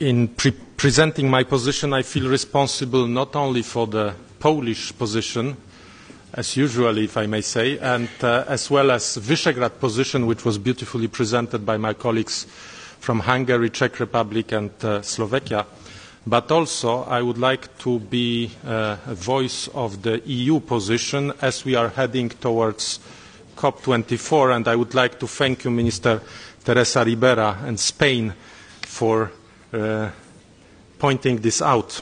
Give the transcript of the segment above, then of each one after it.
in presenting my position, I feel responsible not only for the Polish position, as usual, if I may say, and as well as Visegrad position, which was beautifully presented by my colleagues from Hungary, Czech Republic, and Slovakia. But also, I would like to be a voice of the EU position as we are heading towards COP24, and I would like to thank you, Minister Teresa Ribera and Spain, for pointing this out.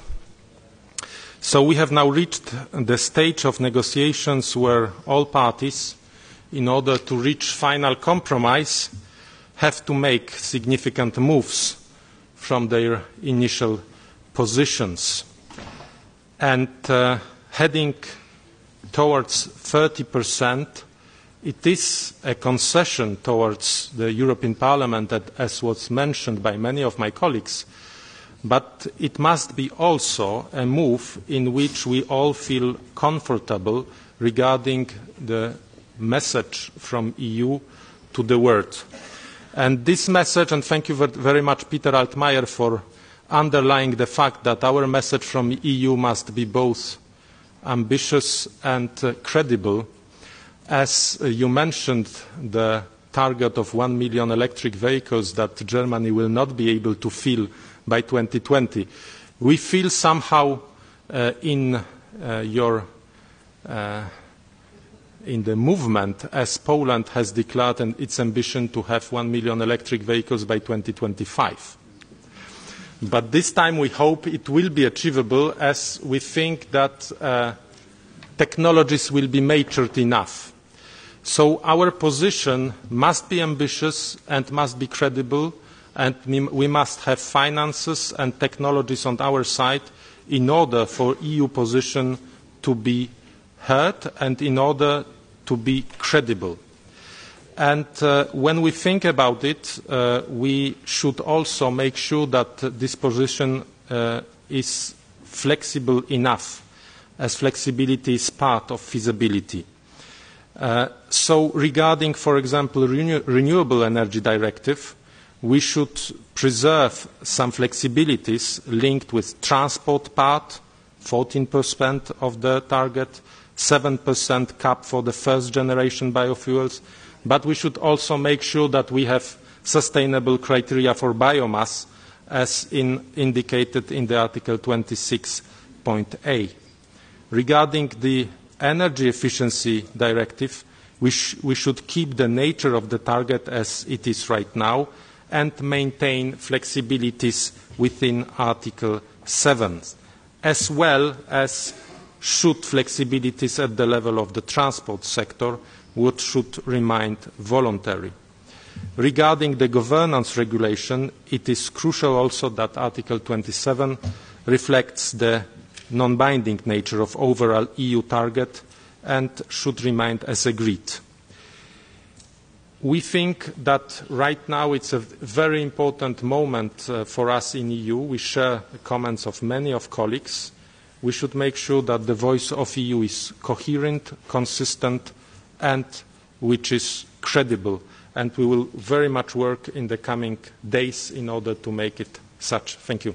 So we have now reached the stage of negotiations where all parties, in order to reach final compromise, have to make significant moves from their initial positions. And heading towards 30%, it is a concession towards the European Parliament, that, as was mentioned by many of my colleagues, but it must be also a move in which we all feel comfortable regarding the message from EU to the world. And this message, and thank you very much, Peter Altmaier, for underlying the fact that our message from EU must be both ambitious and credible. As you mentioned, the target of 1 million electric vehicles that Germany will not be able to fill by 2020. We feel somehow in the movement, as Poland has declared its ambition to have 1 million electric vehicles by 2025. But this time we hope it will be achievable, as we think that technologies will be matured enough. So our position must be ambitious and must be credible, and we must have finances and technologies on our side in order for EU position to be heard and in order to be credible. And when we think about it, we should also make sure that this position is flexible enough, as flexibility is part of feasibility. So regarding, for example, Renewable Energy Directive, we should preserve some flexibilities linked with transport part, 14% of the target, 7% cap for the first generation biofuels, but we should also make sure that we have sustainable criteria for biomass, as indicated in the Article 26.a. Regarding the Energy Efficiency Directive, we should keep the nature of the target as it is right now and maintain flexibilities within Article 7, as well as should flexibilities at the level of the transport sector, which should remain voluntary. Regarding the governance regulation, it is crucial also that Article 27 reflects the non-binding nature of overall EU target and should remain as agreed. We think that right now it's a very important moment for us in EU. We share the comments of many of colleagues. We should make sure that the voice of EU is coherent, consistent, and which is credible. And we will very much work in the coming days in order to make it such. Thank you.